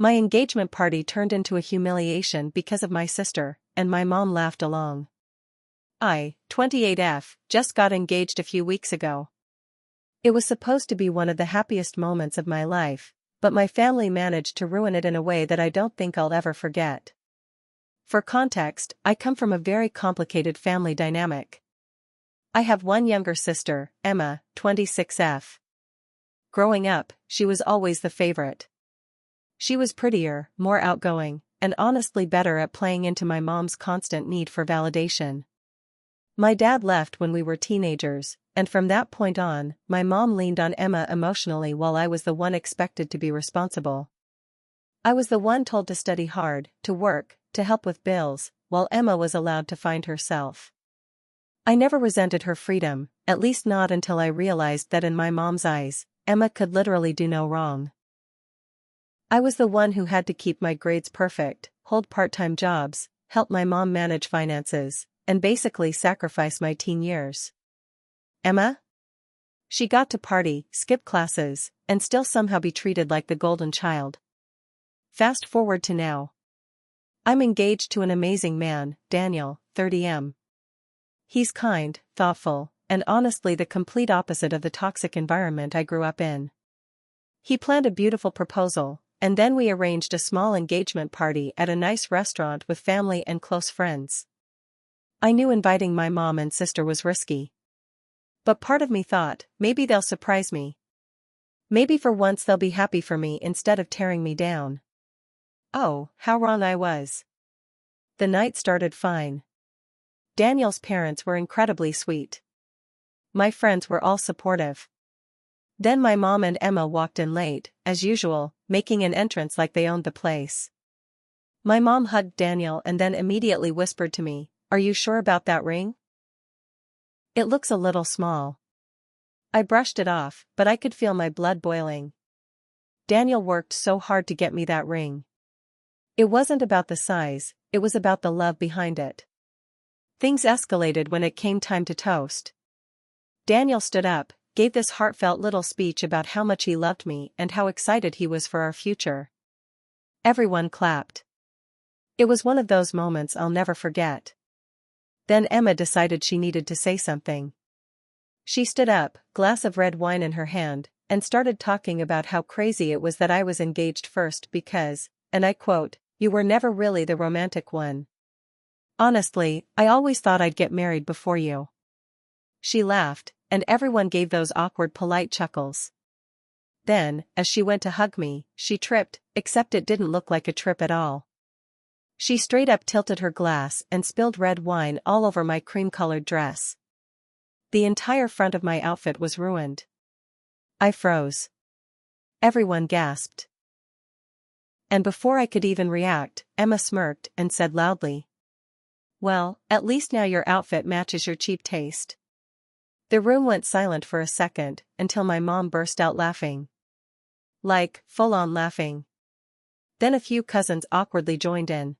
My engagement party turned into a humiliation because of my sister, and my mom laughed along. I, 28F, just got engaged a few weeks ago. It was supposed to be one of the happiest moments of my life, but my family managed to ruin it in a way that I don't think I'll ever forget. For context, I come from a very complicated family dynamic. I have one younger sister, Emma, 26F. Growing up, she was always the favorite. She was prettier, more outgoing, and honestly better at playing into my mom's constant need for validation. My dad left when we were teenagers, and from that point on, my mom leaned on Emma emotionally while I was the one expected to be responsible. I was the one told to study hard, to work, to help with bills, while Emma was allowed to find herself. I never resented her freedom, at least not until I realized that in my mom's eyes, Emma could literally do no wrong. I was the one who had to keep my grades perfect, hold part-time jobs, help my mom manage finances, and basically sacrifice my teen years. Emma? She got to party, skip classes, and still somehow be treated like the golden child. Fast forward to now. I'm engaged to an amazing man, Daniel, 30M. He's kind, thoughtful, and honestly the complete opposite of the toxic environment I grew up in. He planned a beautiful proposal, and then we arranged a small engagement party at a nice restaurant with family and close friends. I knew inviting my mom and sister was risky. But part of me thought, maybe they'll surprise me. Maybe for once they'll be happy for me instead of tearing me down. Oh, how wrong I was. The night started fine. Daniel's parents were incredibly sweet. My friends were all supportive. Then my mom and Emma walked in late, as usual, making an entrance like they owned the place. My mom hugged Daniel and then immediately whispered to me, "Are you sure about that ring? It looks a little small." I brushed it off, but I could feel my blood boiling. Daniel worked so hard to get me that ring. It wasn't about the size, it was about the love behind it. Things escalated when it came time to toast. Daniel stood up, gave this heartfelt little speech about how much he loved me and how excited he was for our future. Everyone clapped. It was one of those moments I'll never forget. Then Emma decided she needed to say something. She stood up, glass of red wine in her hand, and started talking about how crazy it was that I was engaged first because, and I quote, "You were never really the romantic one. Honestly, I always thought I'd get married before you." She laughed, and everyone gave those awkward polite chuckles. Then, as she went to hug me, she tripped, except it didn't look like a trip at all. She straight up tilted her glass and spilled red wine all over my cream-colored dress. The entire front of my outfit was ruined. I froze. Everyone gasped. And before I could even react, Emma smirked and said loudly, "Well, at least now your outfit matches your cheap taste." The room went silent for a second, until my mom burst out laughing. Like, full-on laughing. Then a few cousins awkwardly joined in.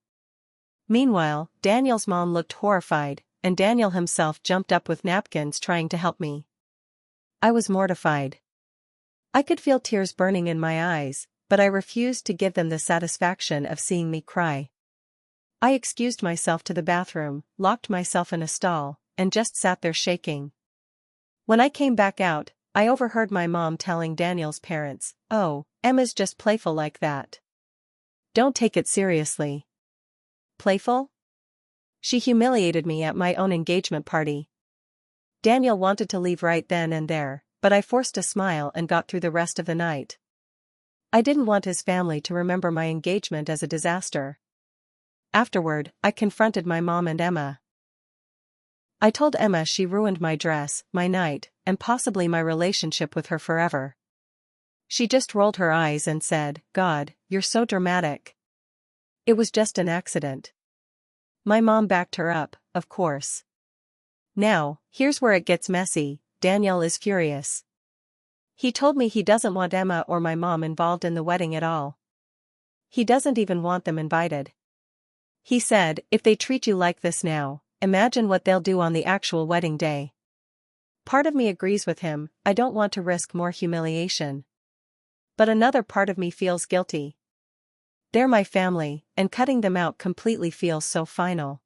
Meanwhile, Daniel's mom looked horrified, and Daniel himself jumped up with napkins trying to help me. I was mortified. I could feel tears burning in my eyes, but I refused to give them the satisfaction of seeing me cry. I excused myself to the bathroom, locked myself in a stall, and just sat there shaking. When I came back out, I overheard my mom telling Daniel's parents, "Oh, Emma's just playful like that. Don't take it seriously." Playful? She humiliated me at my own engagement party. Daniel wanted to leave right then and there, but I forced a smile and got through the rest of the night. I didn't want his family to remember my engagement as a disaster. Afterward, I confronted my mom and Emma. I told Emma she ruined my dress, my night, and possibly my relationship with her forever. She just rolled her eyes and said, "God, you're so dramatic. It was just an accident." My mom backed her up, of course. Now, here's where it gets messy. Daniel is furious. He told me he doesn't want Emma or my mom involved in the wedding at all. He doesn't even want them invited. He said, "If they treat you like this now, imagine what they'll do on the actual wedding day." Part of me agrees with him, I don't want to risk more humiliation. But another part of me feels guilty. They're my family, and cutting them out completely feels so final.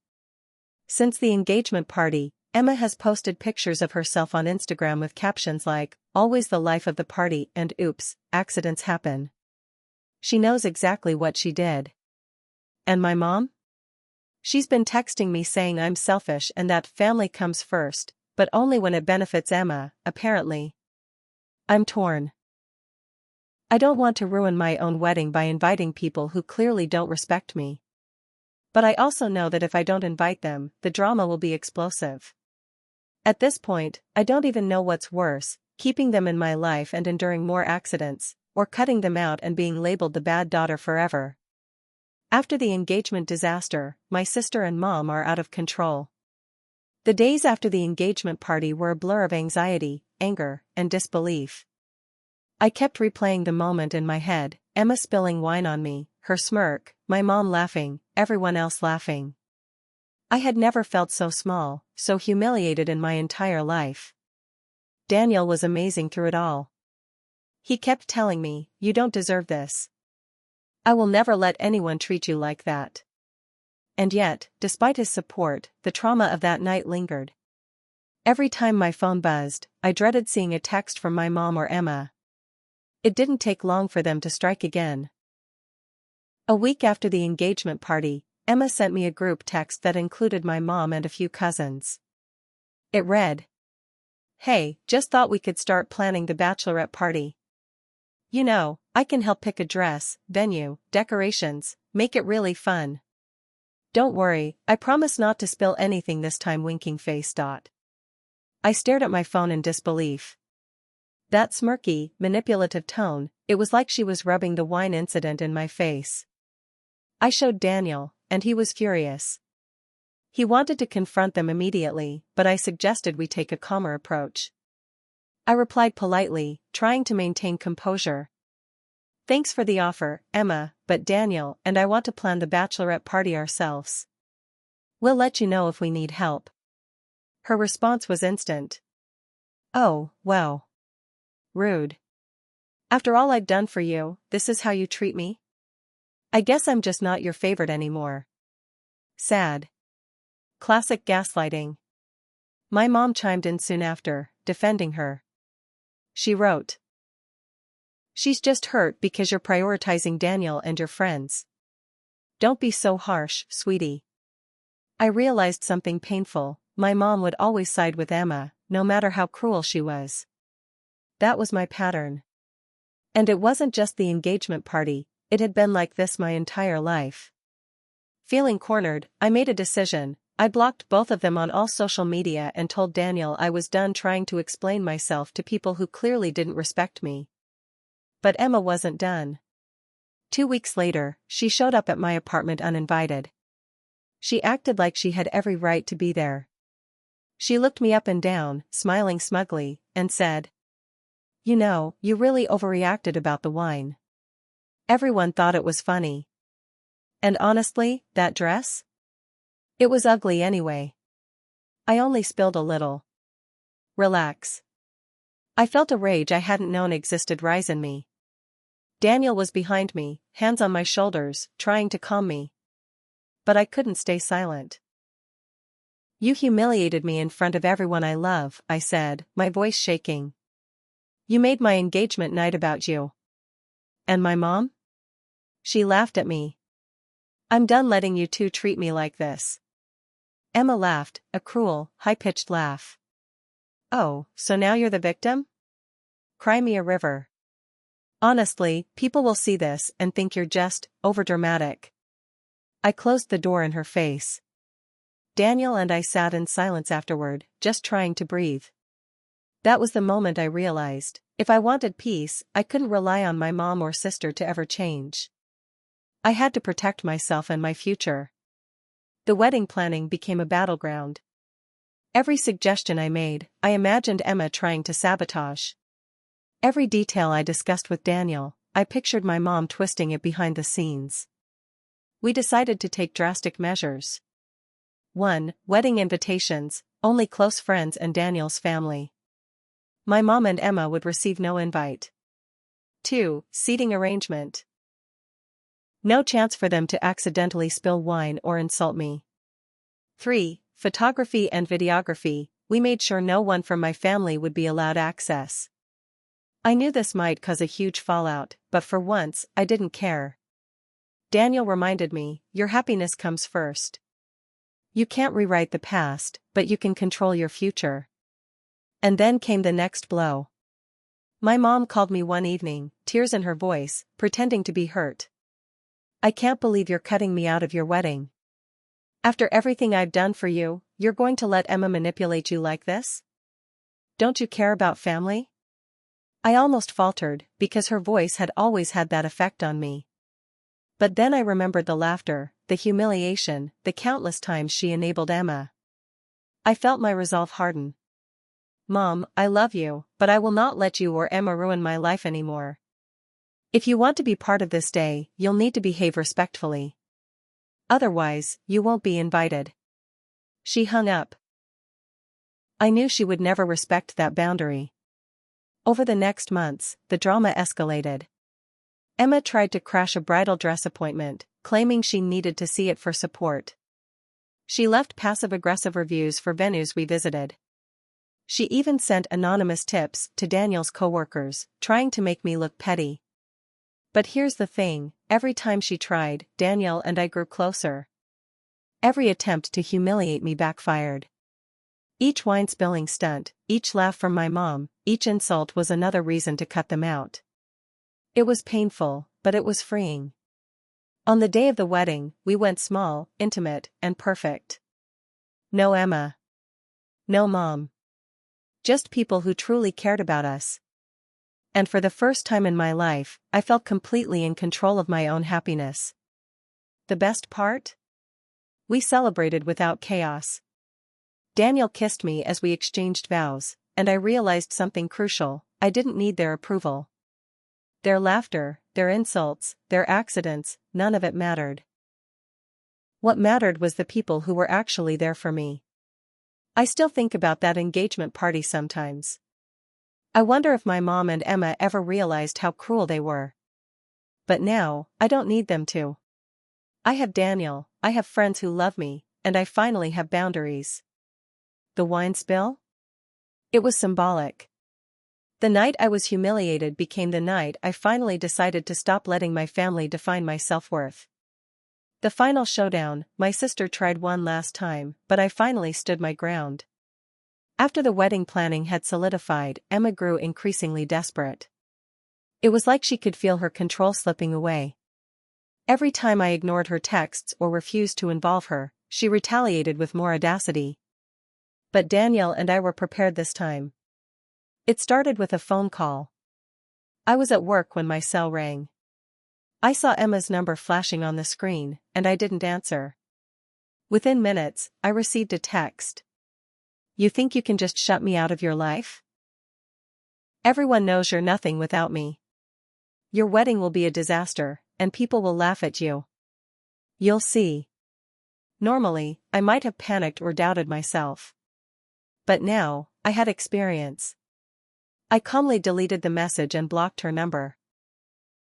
Since the engagement party, Emma has posted pictures of herself on Instagram with captions like, "Always the life of the party" and "Oops, accidents happen." She knows exactly what she did. And my mom? She's been texting me saying I'm selfish and that family comes first, but only when it benefits Emma, apparently. I'm torn. I don't want to ruin my own wedding by inviting people who clearly don't respect me. But I also know that if I don't invite them, the drama will be explosive. At this point, I don't even know what's worse, keeping them in my life and enduring more accidents, or cutting them out and being labeled the bad daughter forever. After the engagement disaster, my sister and mom are out of control. The days after the engagement party were a blur of anxiety, anger, and disbelief. I kept replaying the moment in my head, Emma spilling wine on me, her smirk, my mom laughing, everyone else laughing. I had never felt so small, so humiliated in my entire life. Daniel was amazing through it all. He kept telling me, "You don't deserve this. I will never let anyone treat you like that." And yet, despite his support, the trauma of that night lingered. Every time my phone buzzed, I dreaded seeing a text from my mom or Emma. It didn't take long for them to strike again. A week after the engagement party, Emma sent me a group text that included my mom and a few cousins. It read, "Hey, just thought we could start planning the bachelorette party. You know, I can help pick a dress, venue, decorations, make it really fun. Don't worry, I promise not to spill anything this time." Winking face. I stared at my phone in disbelief. That smirky, manipulative tone, it was like she was rubbing the wine incident in my face. I showed Daniel, and he was furious. He wanted to confront them immediately, but I suggested we take a calmer approach. I replied politely, trying to maintain composure. "Thanks for the offer, Emma, but Daniel and I want to plan the bachelorette party ourselves. We'll let you know if we need help." Her response was instant. "Oh, wow. Rude. After all I've done for you, this is how you treat me? I guess I'm just not your favorite anymore." Sad. Classic gaslighting. My mom chimed in soon after, defending her. She wrote, "She's just hurt because you're prioritizing Daniel and your friends. Don't be so harsh, sweetie." I realized something painful. My mom would always side with Emma, no matter how cruel she was. That was my pattern. And it wasn't just the engagement party, it had been like this my entire life. Feeling cornered, I made a decision. I blocked both of them on all social media and told Daniel I was done trying to explain myself to people who clearly didn't respect me. But Emma wasn't done. 2 weeks later, she showed up at my apartment uninvited. She acted like she had every right to be there. She looked me up and down, smiling smugly, and said, "You know, you really overreacted about the wine. Everyone thought it was funny. And honestly, that dress? It was ugly anyway. I only spilled a little. Relax." I felt a rage I hadn't known existed rise in me. Daniel was behind me, hands on my shoulders, trying to calm me. But I couldn't stay silent. "You humiliated me in front of everyone I love," I said, my voice shaking. "You made my engagement night about you. And my mom?" She laughed at me. "I'm done letting you two treat me like this." Emma laughed, a cruel, high-pitched laugh. "Oh, so now you're the victim? Cry me a river. Honestly, people will see this and think you're just overdramatic." I closed the door in her face. Daniel and I sat in silence afterward, just trying to breathe. That was the moment I realized, if I wanted peace, I couldn't rely on my mom or sister to ever change. I had to protect myself and my future. The wedding planning became a battleground. Every suggestion I made, I imagined Emma trying to sabotage. Every detail I discussed with Daniel, I pictured my mom twisting it behind the scenes. We decided to take drastic measures. 1. Wedding invitations, only close friends and Daniel's family. My mom and Emma would receive no invite. 2. Seating arrangement. No chance for them to accidentally spill wine or insult me. 3. Photography and videography. We made sure no one from my family would be allowed access. I knew this might cause a huge fallout, but for once, I didn't care. Daniel reminded me, your happiness comes first. You can't rewrite the past, but you can control your future. And then came the next blow. My mom called me one evening, tears in her voice, pretending to be hurt. I can't believe you're cutting me out of your wedding. After everything I've done for you, you're going to let Emma manipulate you like this? Don't you care about family? I almost faltered, because her voice had always had that effect on me. But then I remembered the laughter, the humiliation, the countless times she enabled Emma. I felt my resolve harden. Mom, I love you, but I will not let you or Emma ruin my life anymore. If you want to be part of this day, you'll need to behave respectfully. Otherwise, you won't be invited. She hung up. I knew she would never respect that boundary. Over the next months, the drama escalated. Emma tried to crash a bridal dress appointment, claiming she needed to see it for support. She left passive-aggressive reviews for venues we visited. She even sent anonymous tips to Daniel's coworkers, trying to make me look petty. But here's the thing, every time she tried, Daniel and I grew closer. Every attempt to humiliate me backfired. Each wine-spilling stunt, each laugh from my mom, each insult was another reason to cut them out. It was painful, but it was freeing. On the day of the wedding, we went small, intimate, and perfect. No Emma. No mom. Just people who truly cared about us. And for the first time in my life, I felt completely in control of my own happiness. The best part? We celebrated without chaos. Daniel kissed me as we exchanged vows, and I realized something crucial, I didn't need their approval. Their laughter, their insults, their accidents, none of it mattered. What mattered was the people who were actually there for me. I still think about that engagement party sometimes. I wonder if my mom and Emma ever realized how cruel they were. But now, I don't need them to. I have Daniel, I have friends who love me, and I finally have boundaries. The wine spill? It was symbolic. The night I was humiliated became the night I finally decided to stop letting my family define my self-worth. The final showdown, my sister tried one last time, but I finally stood my ground. After the wedding planning had solidified, Emma grew increasingly desperate. It was like she could feel her control slipping away. Every time I ignored her texts or refused to involve her, she retaliated with more audacity. But Daniel and I were prepared this time. It started with a phone call. I was at work when my cell rang. I saw Emma's number flashing on the screen, and I didn't answer. Within minutes, I received a text. You think you can just shut me out of your life? Everyone knows you're nothing without me. Your wedding will be a disaster, and people will laugh at you. You'll see. Normally, I might have panicked or doubted myself. But now, I had experience. I calmly deleted the message and blocked her number.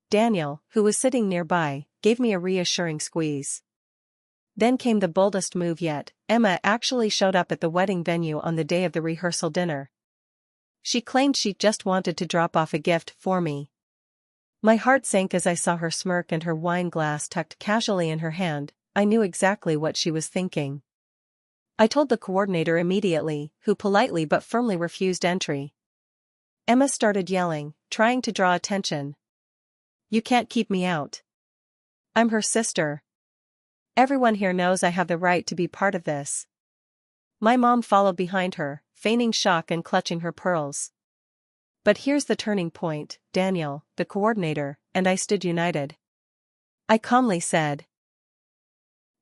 Daniel, who was sitting nearby, gave me a reassuring squeeze. Then came the boldest move yet. Emma actually showed up at the wedding venue on the day of the rehearsal dinner. She claimed she just wanted to drop off a gift for me. My heart sank as I saw her smirk and her wine glass tucked casually in her hand. I knew exactly what she was thinking. I told the coordinator immediately, who politely but firmly refused entry. Emma started yelling, trying to draw attention. You can't keep me out. I'm her sister. Everyone here knows I have the right to be part of this. My mom followed behind her, feigning shock and clutching her pearls. But here's the turning point, Daniel, the coordinator, and I stood united. I calmly said,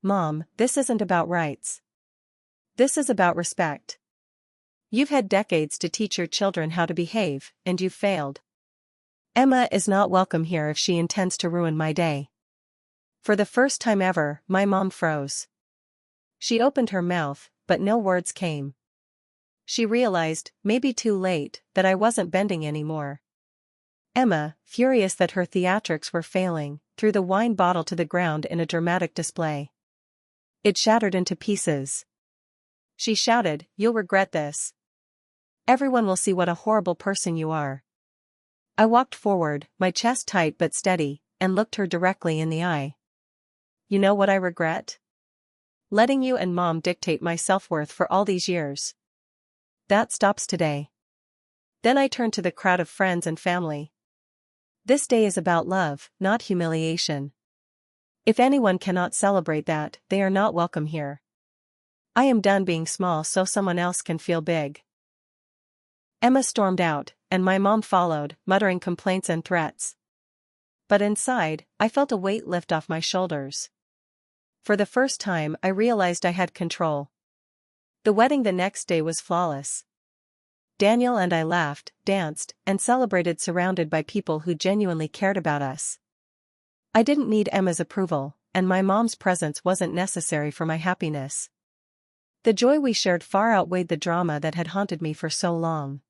Mom, this isn't about rights. This is about respect. You've had decades to teach your children how to behave, and you've failed. Emma is not welcome here if she intends to ruin my day. For the first time ever, my mom froze. She opened her mouth, but no words came. She realized, maybe too late, that I wasn't bending anymore. Emma, furious that her theatrics were failing, threw the wine bottle to the ground in a dramatic display. It shattered into pieces. She shouted, "You'll regret this. Everyone will see what a horrible person you are." I walked forward, my chest tight but steady, and looked her directly in the eye. "You know what I regret? Letting you and Mom dictate my self-worth for all these years. That stops today." Then I turned to the crowd of friends and family. "This day is about love, not humiliation. If anyone cannot celebrate that, they are not welcome here. I am done being small so someone else can feel big." Emma stormed out, and my mom followed, muttering complaints and threats. But inside, I felt a weight lift off my shoulders. For the first time, I realized I had control. The wedding the next day was flawless. Daniel and I laughed, danced, and celebrated surrounded by people who genuinely cared about us. I didn't need Emma's approval, and my mom's presence wasn't necessary for my happiness. The joy we shared far outweighed the drama that had haunted me for so long.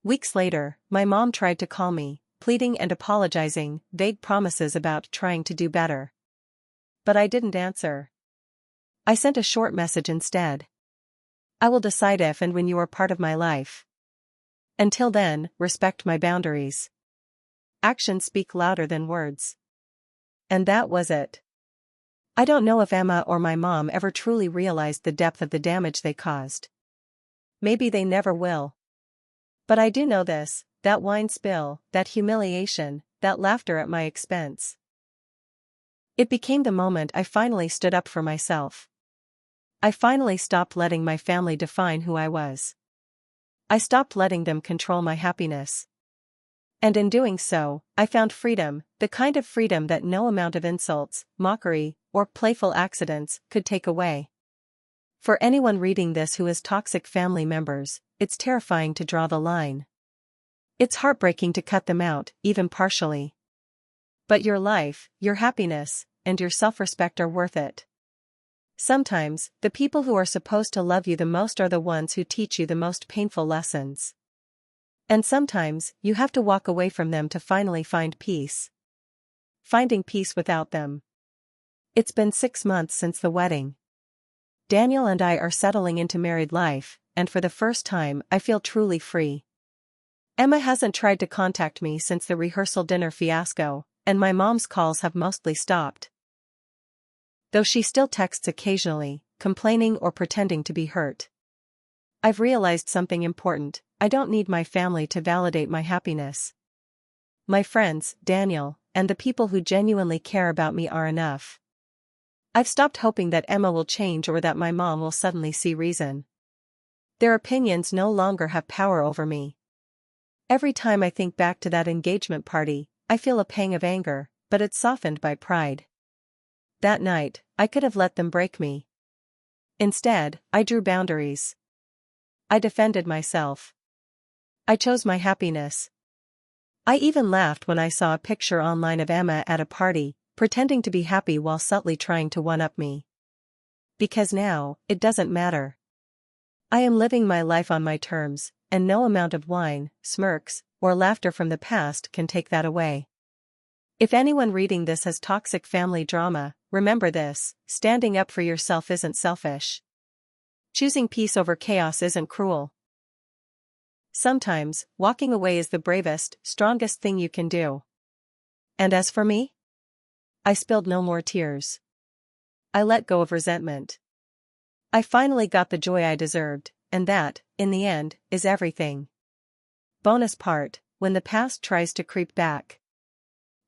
Weeks later, my mom tried to call me, pleading and apologizing, vague promises about trying to do better. But I didn't answer. I sent a short message instead. "I will decide if and when you are part of my life. Until then, respect my boundaries. Actions speak louder than words." And that was it. I don't know if Emma or my mom ever truly realized the depth of the damage they caused. Maybe they never will. But I do know this, that wine spill, that humiliation, that laughter at my expense. It became the moment I finally stood up for myself. I finally stopped letting my family define who I was. I stopped letting them control my happiness. And in doing so, I found freedom, the kind of freedom that no amount of insults, mockery, or playful accidents could take away. For anyone reading this who has toxic family members, it's terrifying to draw the line. It's heartbreaking to cut them out, even partially. But your life, your happiness, and your self-respect are worth it. Sometimes, the people who are supposed to love you the most are the ones who teach you the most painful lessons. And sometimes, you have to walk away from them to finally find peace. Finding peace without them. It's been 6 months since the wedding. Daniel and I are settling into married life, and for the first time, I feel truly free. Emma hasn't tried to contact me since the rehearsal dinner fiasco, and my mom's calls have mostly stopped. Though she still texts occasionally, complaining or pretending to be hurt. I've realized something important: I don't need my family to validate my happiness. My friends, Daniel, and the people who genuinely care about me are enough. I've stopped hoping that Emma will change or that my mom will suddenly see reason. Their opinions no longer have power over me. Every time I think back to that engagement party, I feel a pang of anger, but it's softened by pride. That night, I could have let them break me. Instead, I drew boundaries. I defended myself. I chose my happiness. I even laughed when I saw a picture online of Emma at a party, pretending to be happy while subtly trying to one-up me. Because now, it doesn't matter. I am living my life on my terms, and no amount of wine, smirks, or laughter from the past can take that away. If anyone reading this has toxic family drama, remember this: standing up for yourself isn't selfish. Choosing peace over chaos isn't cruel. Sometimes, walking away is the bravest, strongest thing you can do. And as for me? I spilled no more tears. I let go of resentment. I finally got the joy I deserved, and that, in the end, is everything. Bonus part: when the past tries to creep back.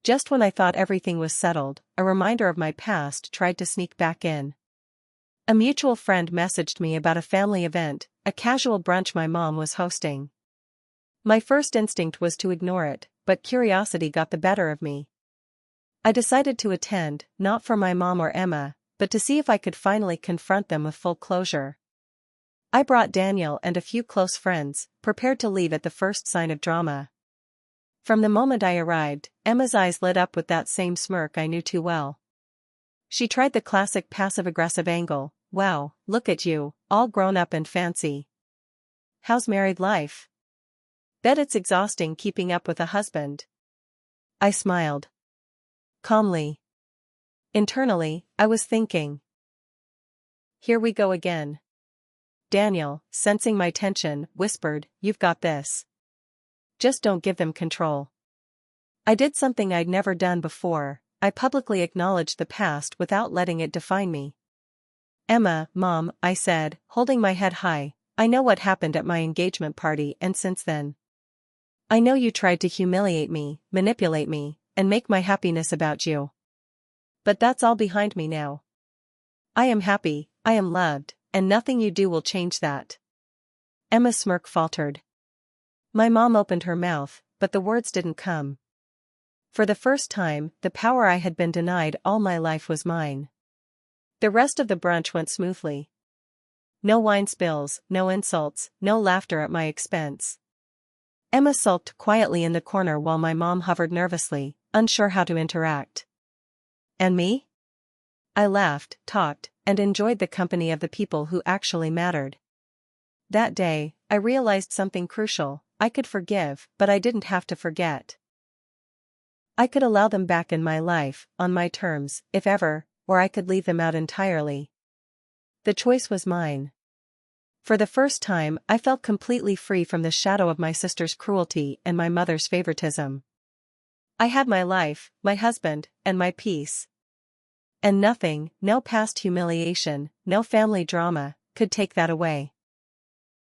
Just when I thought everything was settled, a reminder of my past tried to sneak back in. A mutual friend messaged me about a family event, a casual brunch my mom was hosting. My first instinct was to ignore it, but curiosity got the better of me. I decided to attend, not for my mom or Emma, but to see if I could finally confront them with full closure. I brought Daniel and a few close friends, prepared to leave at the first sign of drama. From the moment I arrived, Emma's eyes lit up with that same smirk I knew too well. She tried the classic passive-aggressive angle: "Wow, look at you, all grown up and fancy. How's married life?" Bet it's exhausting keeping up with a husband. I smiled. Calmly. Internally, I was thinking. Here we go again. Daniel, sensing my tension, whispered, "You've got this. Just don't give them control." I did something I'd never done before. I publicly acknowledged the past without letting it define me. "Emma, Mom," I said, holding my head high, "I know what happened at my engagement party and since then. I know you tried to humiliate me, manipulate me, and make my happiness about you. But that's all behind me now. I am happy, I am loved, and nothing you do will change that." Emma's smirk faltered. My mom opened her mouth, but the words didn't come. For the first time, the power I had been denied all my life was mine. The rest of the brunch went smoothly. No wine spills, no insults, no laughter at my expense. Emma sulked quietly in the corner while my mom hovered nervously, unsure how to interact. And me? I laughed, talked, and enjoyed the company of the people who actually mattered. That day, I realized something crucial: I could forgive, but I didn't have to forget. I could allow them back in my life, on my terms, if ever, or I could leave them out entirely. The choice was mine. For the first time, I felt completely free from the shadow of my sister's cruelty and my mother's favoritism. I had my life, my husband, and my peace. And nothing, no past humiliation, no family drama, could take that away.